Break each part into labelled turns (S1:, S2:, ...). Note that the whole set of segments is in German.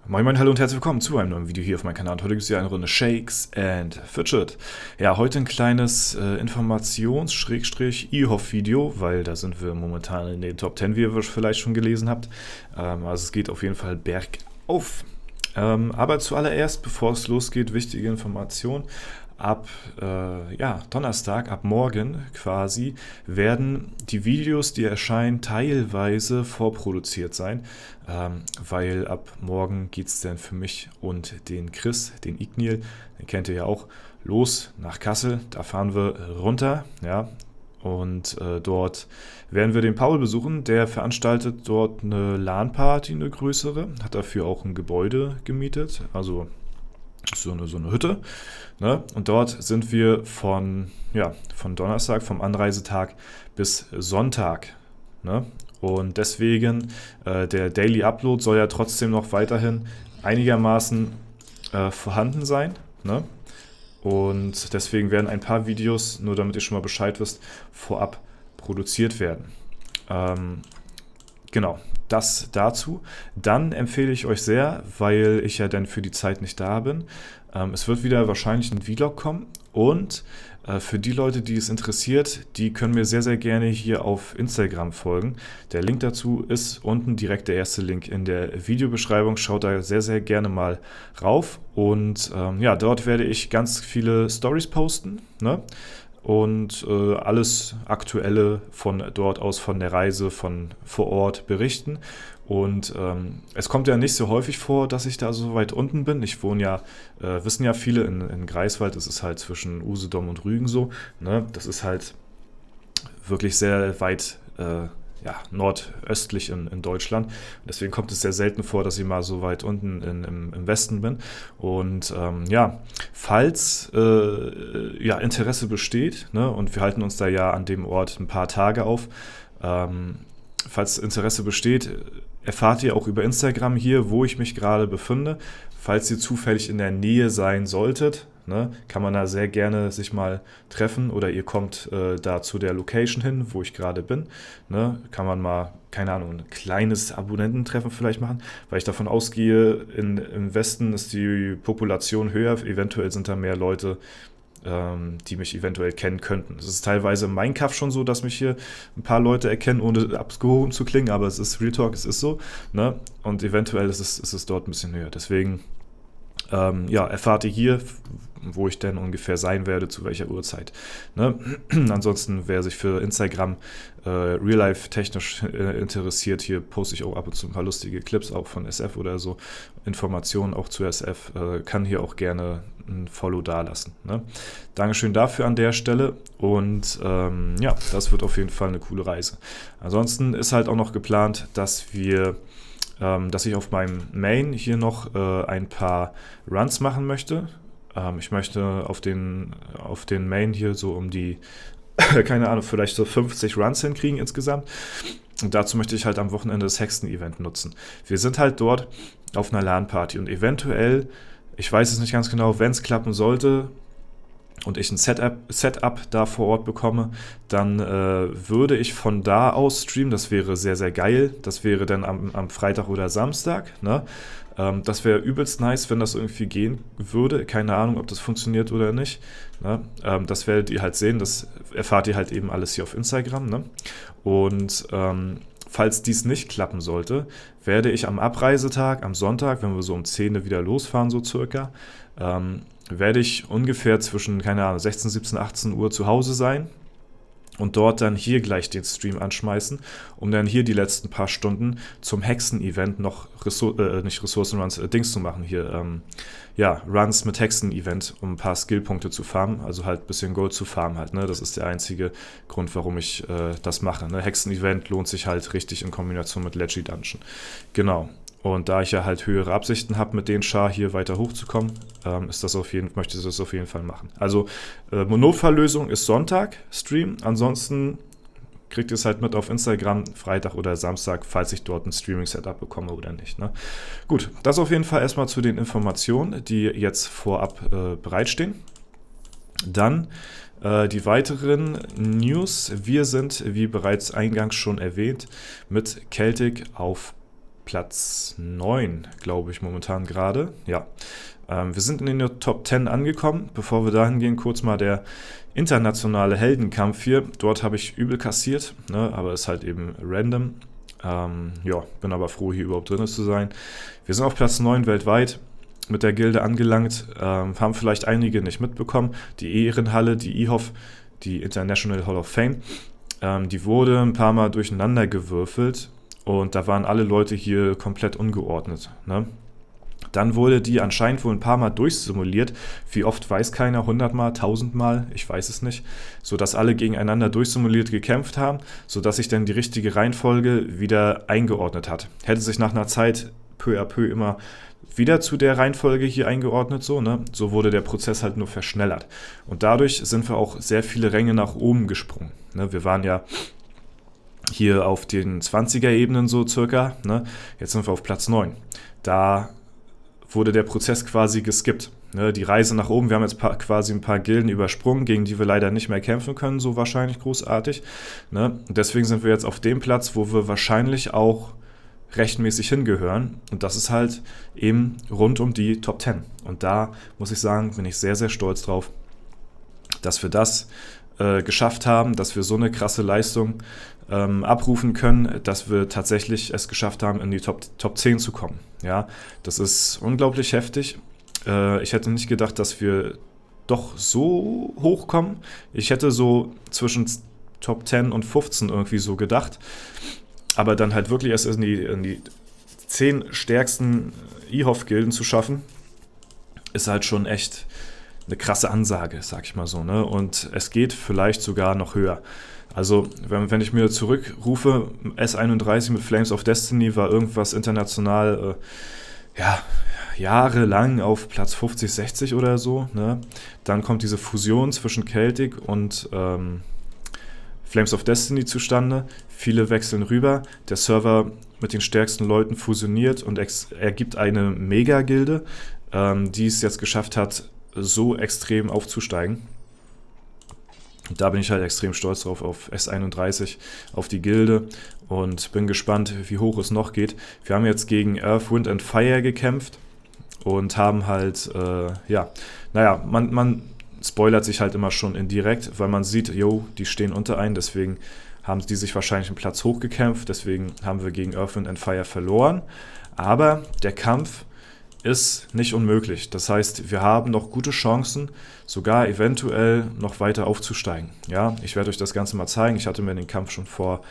S1: Moin Moin, hallo und herzlich willkommen zu einem neuen Video hier auf meinem Kanal. Heute gibt es ja eine Runde Shakes and Fidget. Ja, heute ein kleines Informations-IHOF-Video, weil da sind wir momentan in den Top 10, wie ihr vielleicht schon gelesen habt. Also es geht auf jeden Fall bergauf. Aber zuallererst, bevor es losgeht, wichtige Information. Ab Donnerstag, ab morgen quasi, werden die Videos, die erscheinen, teilweise vorproduziert sein, weil ab morgen geht es dann für mich und den Chris, den Ignil, den kennt ihr ja auch, los nach Kassel. Da fahren wir runter, ja, und dort werden wir den Paul besuchen. Der veranstaltet dort eine LAN-Party, eine größere, hat dafür auch ein Gebäude gemietet, also so eine Hütte, ne? Und dort sind wir von Donnerstag, vom Anreisetag bis Sonntag, ne? Und deswegen, der Daily Upload soll ja trotzdem noch weiterhin einigermaßen vorhanden sein, ne? Und deswegen werden ein paar Videos, nur damit ihr schon mal Bescheid wisst, vorab produziert werden. Genau, das dazu. Dann empfehle ich euch sehr, weil ich ja dann für die Zeit nicht da bin. Es wird wieder wahrscheinlich ein Vlog kommen und für die Leute, die es interessiert, die können mir sehr, sehr gerne hier auf Instagram folgen. Der Link dazu ist unten direkt der erste Link in der Videobeschreibung. Schaut da sehr, sehr gerne mal rauf und dort werde ich ganz viele Stories posten, ne? Und alles Aktuelle von dort aus, von der Reise, von vor Ort berichten. Und es kommt ja nicht so häufig vor, dass ich da so weit unten bin. Ich wohne ja, wissen ja viele, in Greifswald. Das ist halt zwischen Usedom und Rügen so, ne? Das ist halt wirklich sehr weit nordöstlich in Deutschland. Deswegen kommt es sehr selten vor, dass ich mal so weit unten im Westen bin. Und falls Interesse besteht, ne, und wir halten uns da ja an dem Ort ein paar Tage auf, falls Interesse besteht, erfahrt ihr auch über Instagram hier, wo ich mich gerade befinde. Falls ihr zufällig in der Nähe sein solltet, ne, kann man da sehr gerne sich mal treffen oder ihr kommt da zu der Location hin, wo ich gerade bin. Ne, kann man mal, keine Ahnung, ein kleines Abonnententreffen vielleicht machen, weil ich davon ausgehe, im Westen ist die Population höher, eventuell sind da mehr Leute, die mich eventuell kennen könnten. Es ist teilweise in Minecraft schon so, dass mich hier ein paar Leute erkennen, ohne abgehoben zu klingen, aber es ist Real Talk, es ist so, ne? Und eventuell ist es dort ein bisschen höher. Deswegen erfahrt ihr hier, wo ich denn ungefähr sein werde, zu welcher Uhrzeit. Ne? Ansonsten, wer sich für Instagram Real-Life technisch interessiert, hier poste ich auch ab und zu ein paar lustige Clips, auch von SF oder so, Informationen auch zu SF, kann hier auch gerne ein Follow dalassen. Ne? Dankeschön dafür an der Stelle und das wird auf jeden Fall eine coole Reise. Ansonsten ist halt auch noch geplant, dass ich auf meinem Main hier noch ein paar Runs machen möchte. Ich möchte auf den Main hier so um die, keine Ahnung, vielleicht so 50 Runs hinkriegen insgesamt. Und dazu möchte ich halt am Wochenende das Hexen-Event nutzen. Wir sind halt dort auf einer LAN-Party und eventuell, ich weiß es nicht ganz genau, wenn es klappen sollte und ich ein Setup da vor Ort bekomme, dann würde ich von da aus streamen. Das wäre sehr, sehr geil. Das wäre dann am Freitag oder Samstag, ne? Das wäre übelst nice, wenn das irgendwie gehen würde. Keine Ahnung, ob das funktioniert oder nicht, ne? Das werdet ihr halt sehen. Das erfahrt ihr halt eben alles hier auf Instagram, ne? Und falls dies nicht klappen sollte, werde ich am Abreisetag, am Sonntag, wenn wir so um 10 wieder losfahren, so circa, werde ich ungefähr zwischen, keine Ahnung, 16, 17, 18 Uhr zu Hause sein und dort dann hier gleich den Stream anschmeißen, um dann hier die letzten paar Stunden zum Hexen-Event noch Dings zu machen, hier, Runs mit Hexen-Event, um ein paar Skillpunkte zu farmen, also halt ein bisschen Gold zu farmen halt, ne, das ist der einzige Grund, warum ich das mache, ne, Hexen-Event lohnt sich halt richtig in Kombination mit Leggy Dungeon, genau. Und da ich ja halt höhere Absichten habe, mit den Char hier weiter hochzukommen, möchte ich das auf jeden Fall machen. Also Notfalllösung ist Sonntag Stream, ansonsten kriegt ihr es halt mit auf Instagram, Freitag oder Samstag, falls ich dort ein Streaming-Setup bekomme oder nicht. Ne? Gut, das auf jeden Fall erstmal zu den Informationen, die jetzt vorab bereitstehen. Dann Die weiteren News: Wir sind, wie bereits eingangs schon erwähnt, mit Celtic auf Platz 9, glaube ich, momentan gerade. Ja, wir sind in den Top 10 angekommen. Bevor wir dahin gehen, kurz mal der internationale Heldenkampf hier. Dort habe ich übel kassiert, ne, aber ist halt eben random. Ja, bin aber froh, hier überhaupt drin zu sein. Wir sind auf Platz 9 weltweit mit der Gilde angelangt, haben vielleicht einige nicht mitbekommen. Die Ehrenhalle, die IHOF, die International Hall of Fame, die wurde ein paar Mal durcheinander gewürfelt und da waren alle Leute hier komplett ungeordnet, ne? Dann wurde die anscheinend wohl ein paar Mal durchsimuliert. Wie oft weiß keiner, 100 Mal, 1000 Mal, ich weiß es nicht. Sodass alle gegeneinander durchsimuliert gekämpft haben, sodass sich dann die richtige Reihenfolge wieder eingeordnet hat. Hätte sich nach einer Zeit peu à peu immer wieder zu der Reihenfolge hier eingeordnet, so, ne? So wurde der Prozess halt nur verschnellert. Und dadurch sind wir auch sehr viele Ränge nach oben gesprungen, ne? Wir waren ja hier auf den 20er-Ebenen so circa, ne? Jetzt sind wir auf Platz 9. Da wurde der Prozess quasi geskippt. Ne, die Reise nach oben, wir haben jetzt quasi ein paar Gilden übersprungen, gegen die wir leider nicht mehr kämpfen können, so wahrscheinlich großartig. Ne? Und deswegen sind wir jetzt auf dem Platz, wo wir wahrscheinlich auch rechtmäßig hingehören. Und das ist halt eben rund um die Top 10. Und da muss ich sagen, bin ich sehr, sehr stolz drauf, dass wir das geschafft haben, dass wir so eine krasse Leistung abrufen können, dass wir tatsächlich es geschafft haben, in die Top 10 zu kommen. Ja, das ist unglaublich heftig. Ich hätte nicht gedacht, dass wir doch so hoch kommen. Ich hätte so zwischen Top 10 und 15 irgendwie so gedacht. Aber dann halt wirklich erst in die 10 stärksten IHOF-Gilden zu schaffen, ist halt schon echt eine krasse Ansage, sag ich mal so, ne? Und es geht vielleicht sogar noch höher. Also, wenn ich mir zurückrufe, S31 mit Flames of Destiny war irgendwas international, jahrelang auf Platz 50, 60 oder so, ne? Dann kommt diese Fusion zwischen Celtic und Flames of Destiny zustande. Viele wechseln rüber. Der Server mit den stärksten Leuten fusioniert und ergibt eine Mega-Gilde, die es jetzt geschafft hat, so extrem aufzusteigen. Und da bin ich halt extrem stolz drauf, auf S31, auf die Gilde und bin gespannt, wie hoch es noch geht. Wir haben jetzt gegen Earth, Wind and Fire gekämpft und haben halt, man spoilert sich halt immer schon indirekt, weil man sieht, die stehen unter ein, deswegen haben die sich wahrscheinlich einen Platz hochgekämpft, deswegen haben wir gegen Earth, Wind and Fire verloren. Aber der Kampf ist nicht unmöglich. Das heißt, wir haben noch gute Chancen, sogar eventuell noch weiter aufzusteigen. Ja, ich werde euch das Ganze mal zeigen. Ich hatte mir den Kampf schon vorab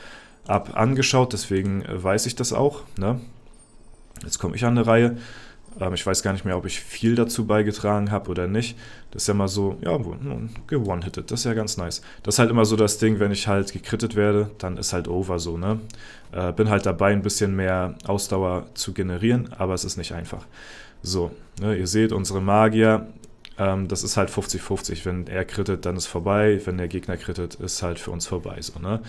S1: angeschaut, deswegen weiß ich das auch, ne? Jetzt komme ich an eine Reihe. Ich weiß gar nicht mehr, ob ich viel dazu beigetragen habe oder nicht. Das ist ja mal so, ge-one-hitted, das ist ja ganz nice. Das ist halt immer so das Ding, wenn ich halt gekrittet werde, dann ist halt over so, ne? Bin halt dabei, ein bisschen mehr Ausdauer zu generieren, aber es ist nicht einfach. So, ne, ihr seht, unsere Magier, das ist halt 50-50. Wenn er krittet, dann ist vorbei. Wenn der Gegner krittet, ist halt für uns vorbei, so, ne?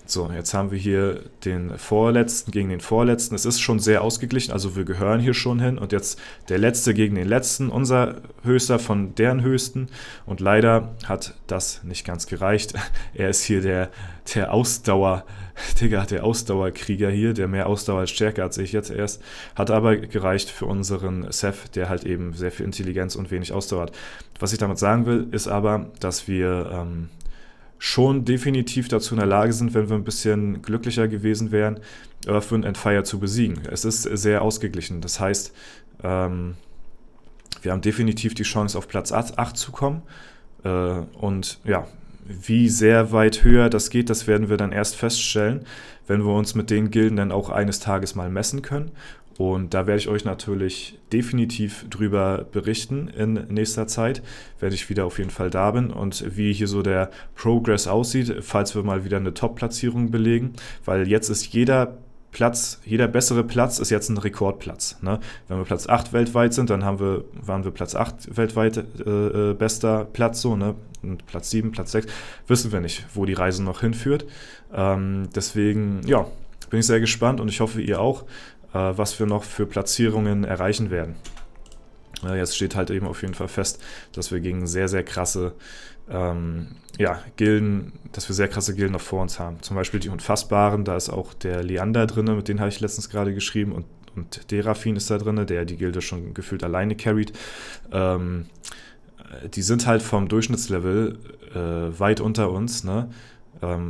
S1: So, jetzt haben wir hier den Vorletzten gegen den Vorletzten. Es ist schon sehr ausgeglichen, also wir gehören hier schon hin. Und jetzt der Letzte gegen den Letzten, unser Höchster von deren Höchsten. Und leider hat das nicht ganz gereicht. Er ist hier der Ausdauerkrieger hier, der mehr Ausdauer als Stärke hat, sehe ich jetzt erst. Hat aber gereicht für unseren Seth, der halt eben sehr viel Intelligenz und wenig Ausdauer hat. Was ich damit sagen will, ist aber, dass wir schon definitiv dazu in der Lage sind, wenn wir ein bisschen glücklicher gewesen wären, Earth, Wind and Fire zu besiegen. Es ist sehr ausgeglichen. Das heißt, wir haben definitiv die Chance, auf Platz 8 zu kommen. Und ja, wie sehr weit höher das geht, das werden wir dann erst feststellen, wenn wir uns mit den Gilden dann auch eines Tages mal messen können. Und da werde ich euch natürlich definitiv drüber berichten in nächster Zeit, wenn ich wieder auf jeden Fall da bin und wie hier so der Progress aussieht, falls wir mal wieder eine Top-Platzierung belegen, weil jetzt ist jeder bessere Platz ist jetzt ein Rekordplatz, ne? Wenn wir Platz 8 weltweit sind, dann waren wir Platz 8 weltweit bester Platz, so, ne? Und Platz 7, Platz 6, wissen wir nicht, wo die Reise noch hinführt. Deswegen, ja, bin ich sehr gespannt und ich hoffe, ihr auch, was wir noch für Platzierungen erreichen werden. Jetzt steht halt eben auf jeden Fall fest, dass wir gegen sehr, sehr krasse Gilden, dass wir sehr krasse Gilden noch vor uns haben. Zum Beispiel die Unfassbaren, da ist auch der Leander drin, mit denen habe ich letztens gerade geschrieben, und Derafin ist da drin, der die Gilde schon gefühlt alleine carried. Die sind halt vom Durchschnittslevel weit unter uns, ne?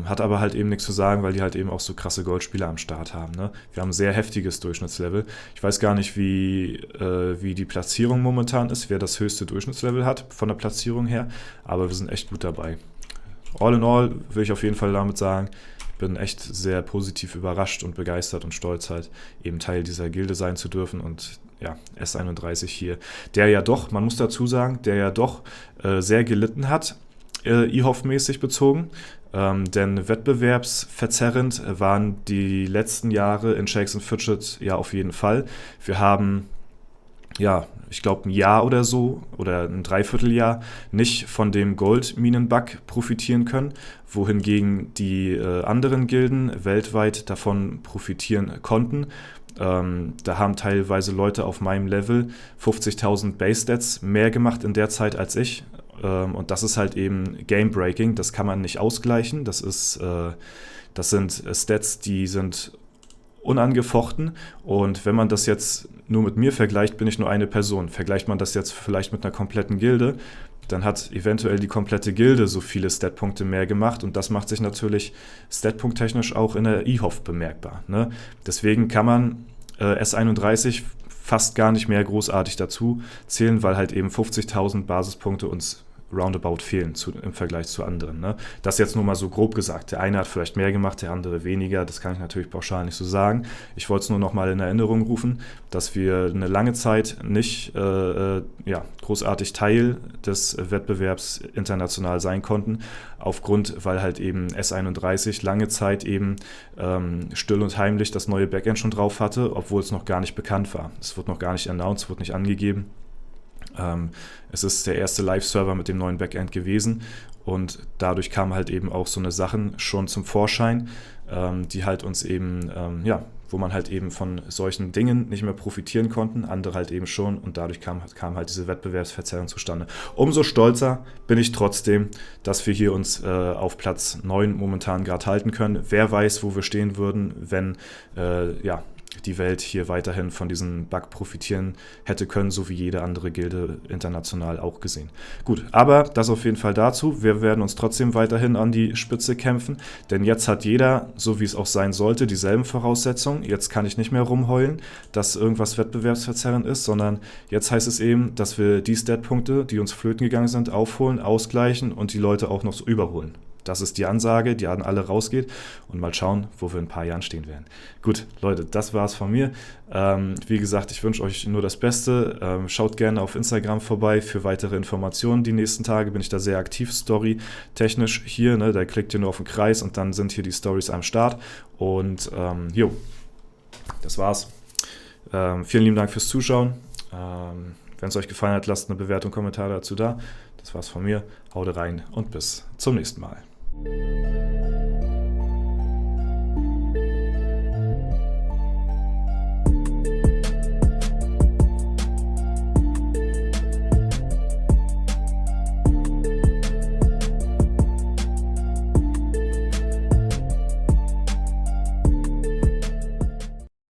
S1: Hat aber halt eben nichts zu sagen, weil die halt eben auch so krasse Goldspieler am Start haben. Ne? Wir haben ein sehr heftiges Durchschnittslevel. Ich weiß gar nicht, wie die Platzierung momentan ist, wer das höchste Durchschnittslevel hat von der Platzierung her, aber wir sind echt gut dabei. All in all will ich auf jeden Fall damit sagen, ich bin echt sehr positiv überrascht und begeistert und stolz halt eben Teil dieser Gilde sein zu dürfen und ja, S31 hier, der ja doch, man muss dazu sagen, sehr gelitten hat, IHOF-mäßig bezogen. Denn wettbewerbsverzerrend waren die letzten Jahre in Shakes & Fidget ja auf jeden Fall. Wir haben, ich glaube, ein Jahr oder so oder ein Dreivierteljahr nicht von dem Goldminen-Bug profitieren können, wohingegen die anderen Gilden weltweit davon profitieren konnten. Da haben teilweise Leute auf meinem Level 50.000 Base-Stats mehr gemacht in der Zeit als ich. Und das ist halt eben Game-Breaking, das kann man nicht ausgleichen. Das sind Stats, die sind unangefochten. Und wenn man das jetzt nur mit mir vergleicht, bin ich nur eine Person. Vergleicht man das jetzt vielleicht mit einer kompletten Gilde, dann hat eventuell die komplette Gilde so viele Statpunkte mehr gemacht. Und das macht sich natürlich statpunkttechnisch auch in der IHOF bemerkbar. Ne? Deswegen kann man S31 fast gar nicht mehr großartig dazu zählen, weil halt eben 50.000 Basispunkte uns roundabout fehlen im Vergleich zu anderen. Ne? Das jetzt nur mal so grob gesagt. Der eine hat vielleicht mehr gemacht, der andere weniger. Das kann ich natürlich pauschal nicht so sagen. Ich wollte es nur noch mal in Erinnerung rufen, dass wir eine lange Zeit nicht großartig Teil des Wettbewerbs international sein konnten, weil halt eben S31 lange Zeit eben still und heimlich das neue Backend schon drauf hatte, obwohl es noch gar nicht bekannt war. Es wird noch gar nicht announced, wird nicht angegeben. Es ist der erste Live-Server mit dem neuen Backend gewesen und dadurch kamen halt eben auch so eine Sachen schon zum Vorschein, die halt uns eben, wo man halt eben von solchen Dingen nicht mehr profitieren konnten, andere halt eben schon und dadurch kam halt diese Wettbewerbsverzerrung zustande. Umso stolzer bin ich trotzdem, dass wir hier uns auf Platz 9 momentan gerade halten können. Wer weiß, wo wir stehen würden, wenn die Welt hier weiterhin von diesem Bug profitieren hätte können, so wie jede andere Gilde international auch gesehen. Gut, aber das auf jeden Fall dazu. Wir werden uns trotzdem weiterhin an die Spitze kämpfen, denn jetzt hat jeder, so wie es auch sein sollte, dieselben Voraussetzungen. Jetzt kann ich nicht mehr rumheulen, dass irgendwas wettbewerbsverzerrend ist, sondern jetzt heißt es eben, dass wir die Statpunkte, die uns flöten gegangen sind, aufholen, ausgleichen und die Leute auch noch so überholen. Das ist die Ansage, die an alle rausgeht und mal schauen, wo wir in ein paar Jahren stehen werden. Gut, Leute, das war's von mir. Wie gesagt, ich wünsche euch nur das Beste. Schaut gerne auf Instagram vorbei für weitere Informationen. Die nächsten Tage bin ich da sehr aktiv, story-technisch hier. Ne? Da klickt ihr nur auf den Kreis und dann sind hier die Stories am Start. Und das war's. Vielen lieben Dank fürs Zuschauen. Wenn es euch gefallen hat, lasst eine Bewertung, Kommentar dazu da. Das war's von mir. Haut rein und bis zum nächsten Mal.